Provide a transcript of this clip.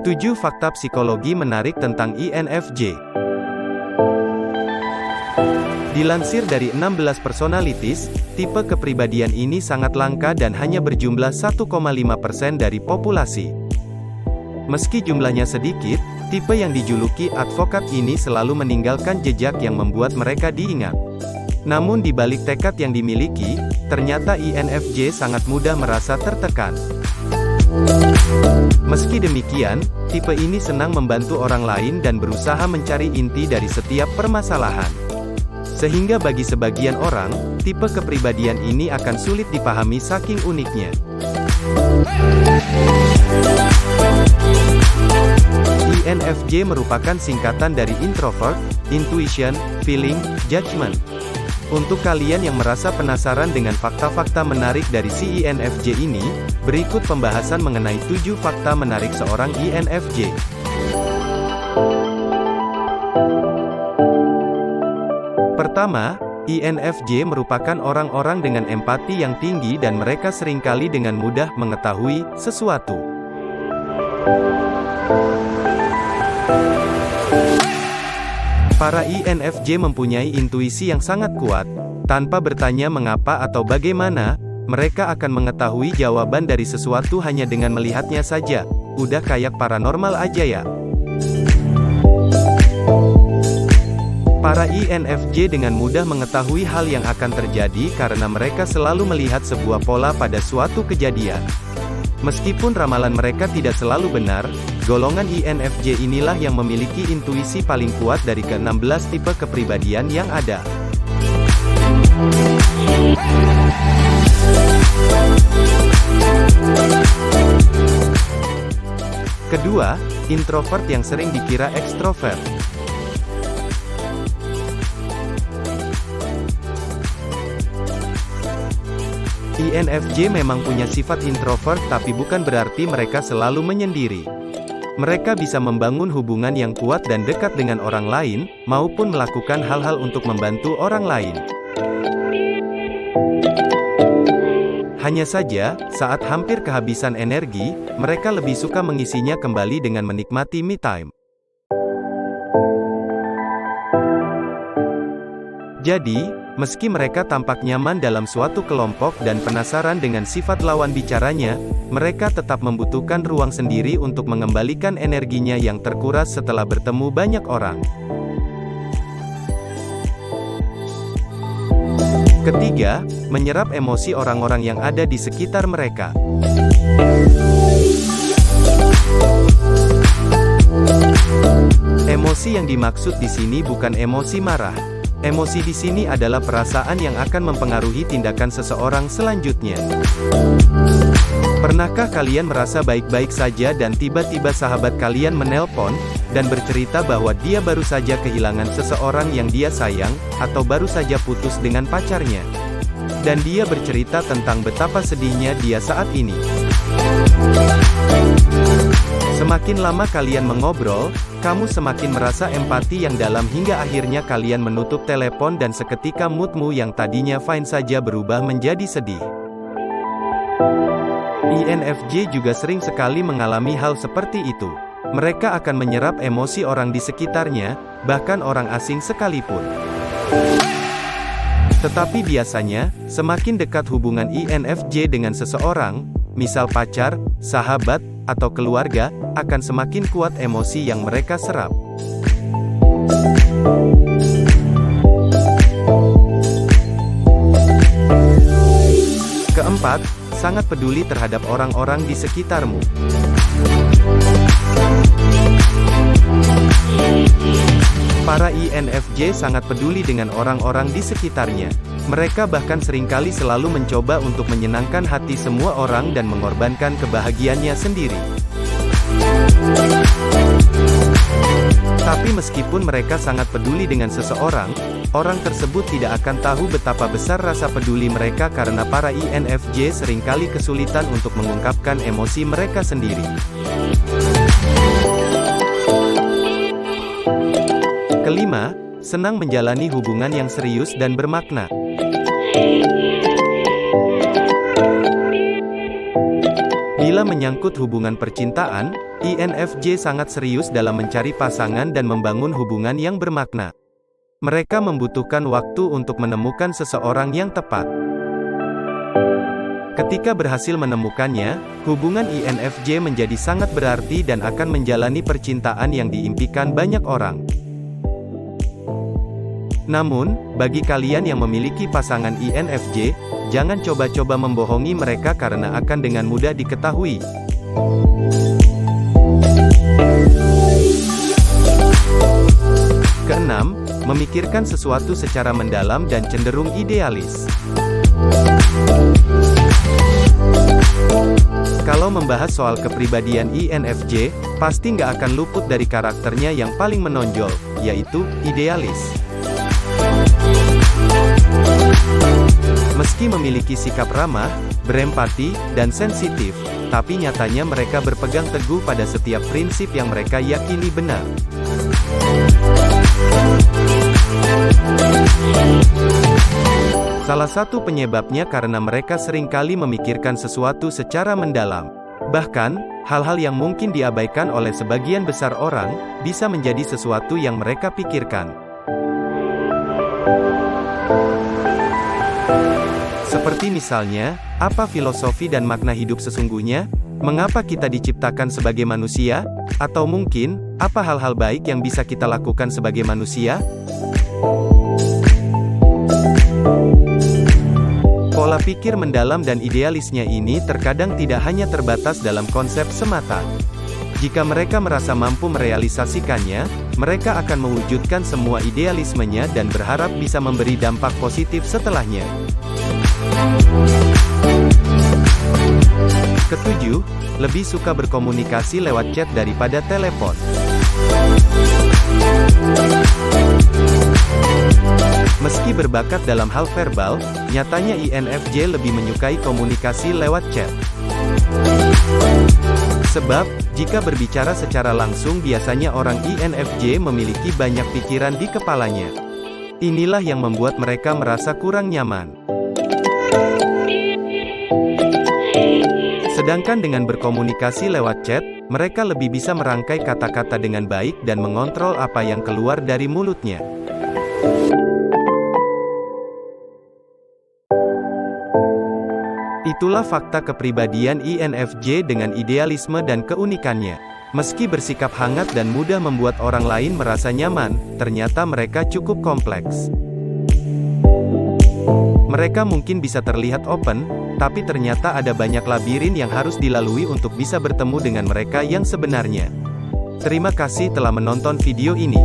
7 fakta psikologi menarik tentang INFJ. Dilansir dari 16 personalities, tipe kepribadian ini sangat langka dan hanya berjumlah 1,5% dari populasi. Meski jumlahnya sedikit, tipe yang dijuluki advokat ini selalu meninggalkan jejak yang membuat mereka diingat. Namun di balik tekad yang dimiliki, ternyata INFJ sangat mudah merasa tertekan. Meski demikian, tipe ini senang membantu orang lain dan berusaha mencari inti dari setiap permasalahan. Sehingga bagi sebagian orang, tipe kepribadian ini akan sulit dipahami saking uniknya. INFJ merupakan singkatan dari introvert, intuition, feeling, judgment. Untuk kalian yang merasa penasaran dengan fakta-fakta menarik dari si INFJ ini, berikut pembahasan mengenai 7 fakta menarik seorang INFJ. Pertama, INFJ merupakan orang-orang dengan empati yang tinggi dan mereka seringkali dengan mudah mengetahui sesuatu. Para INFJ mempunyai intuisi yang sangat kuat. Tanpa bertanya mengapa atau bagaimana, mereka akan mengetahui jawaban dari sesuatu hanya dengan melihatnya saja. Udah kayak paranormal aja ya. Para INFJ dengan mudah mengetahui hal yang akan terjadi karena mereka selalu melihat sebuah pola pada suatu kejadian. Meskipun ramalan mereka tidak selalu benar, golongan INFJ inilah yang memiliki intuisi paling kuat dari ke-16 tipe kepribadian yang ada. Kedua, introvert yang sering dikira ekstrovert. INFJ memang punya sifat introvert tapi bukan berarti mereka selalu menyendiri. Mereka bisa membangun hubungan yang kuat dan dekat dengan orang lain, maupun melakukan hal-hal untuk membantu orang lain. Hanya saja, saat hampir kehabisan energi, mereka lebih suka mengisinya kembali dengan menikmati me time. Jadi, meski mereka tampak nyaman dalam suatu kelompok dan penasaran dengan sifat lawan bicaranya, mereka tetap membutuhkan ruang sendiri untuk mengembalikan energinya yang terkuras setelah bertemu banyak orang. Ketiga, menyerap emosi orang-orang yang ada di sekitar mereka. Emosi yang dimaksud di sini bukan emosi marah. Emosi di sini adalah perasaan yang akan mempengaruhi tindakan seseorang selanjutnya. Pernahkah kalian merasa baik-baik saja dan tiba-tiba sahabat kalian menelpon dan bercerita bahwa dia baru saja kehilangan seseorang yang dia sayang, atau baru saja putus dengan pacarnya? Dan dia bercerita tentang betapa sedihnya dia saat ini. Semakin lama kalian mengobrol, kamu semakin merasa empati yang dalam hingga akhirnya kalian menutup telepon dan seketika moodmu yang tadinya fine saja berubah menjadi sedih. INFJ juga sering sekali mengalami hal seperti itu. Mereka akan menyerap emosi orang di sekitarnya, bahkan orang asing sekalipun. Tetapi biasanya, semakin dekat hubungan INFJ dengan seseorang, misal pacar, sahabat, atau keluarga, akan semakin kuat emosi yang mereka serap. Keempat, sangat peduli terhadap orang-orang di sekitarmu. Para INFJ sangat peduli dengan orang-orang di sekitarnya. Mereka bahkan seringkali selalu mencoba untuk menyenangkan hati semua orang dan mengorbankan kebahagiaannya sendiri. Tapi meskipun mereka sangat peduli dengan seseorang, orang tersebut tidak akan tahu betapa besar rasa peduli mereka karena para INFJ seringkali kesulitan untuk mengungkapkan emosi mereka sendiri. Kelima, senang menjalani hubungan yang serius dan bermakna. Bila menyangkut hubungan percintaan, INFJ sangat serius dalam mencari pasangan dan membangun hubungan yang bermakna. Mereka membutuhkan waktu untuk menemukan seseorang yang tepat. Ketika berhasil menemukannya, hubungan INFJ menjadi sangat berarti dan akan menjalani percintaan yang diimpikan banyak orang. Namun, bagi kalian yang memiliki pasangan INFJ, jangan coba-coba membohongi mereka karena akan dengan mudah diketahui. Keenam, memikirkan sesuatu secara mendalam dan cenderung idealis. Kalau membahas soal kepribadian INFJ, pasti nggak akan luput dari karakternya yang paling menonjol, yaitu idealis. Meski memiliki sikap ramah, berempati, dan sensitif, tapi nyatanya mereka berpegang teguh pada setiap prinsip yang mereka yakini benar. Salah satu penyebabnya karena mereka seringkali memikirkan sesuatu secara mendalam. Bahkan, hal-hal yang mungkin diabaikan oleh sebagian besar orang, bisa menjadi sesuatu yang mereka pikirkan. Seperti misalnya, apa filosofi dan makna hidup sesungguhnya? Mengapa kita diciptakan sebagai manusia? Atau mungkin, apa hal-hal baik yang bisa kita lakukan sebagai manusia? Pola pikir mendalam dan idealisnya ini terkadang tidak hanya terbatas dalam konsep semata. Jika mereka merasa mampu merealisasikannya, mereka akan mewujudkan semua idealismenya dan berharap bisa memberi dampak positif setelahnya. Ketujuh, lebih suka berkomunikasi lewat chat daripada telepon. Meski berbakat dalam hal verbal, nyatanya INFJ lebih menyukai komunikasi lewat chat. Sebab, jika berbicara secara langsung biasanya orang INFJ memiliki banyak pikiran di kepalanya. Inilah yang membuat mereka merasa kurang nyaman. Sedangkan dengan berkomunikasi lewat chat, mereka lebih bisa merangkai kata-kata dengan baik dan mengontrol apa yang keluar dari mulutnya. Itulah fakta kepribadian INFJ dengan idealisme dan keunikannya. Meski bersikap hangat dan mudah membuat orang lain merasa nyaman, ternyata mereka cukup kompleks. Mereka mungkin bisa terlihat open, tapi ternyata ada banyak labirin yang harus dilalui untuk bisa bertemu dengan mereka yang sebenarnya. Terima kasih telah menonton video ini.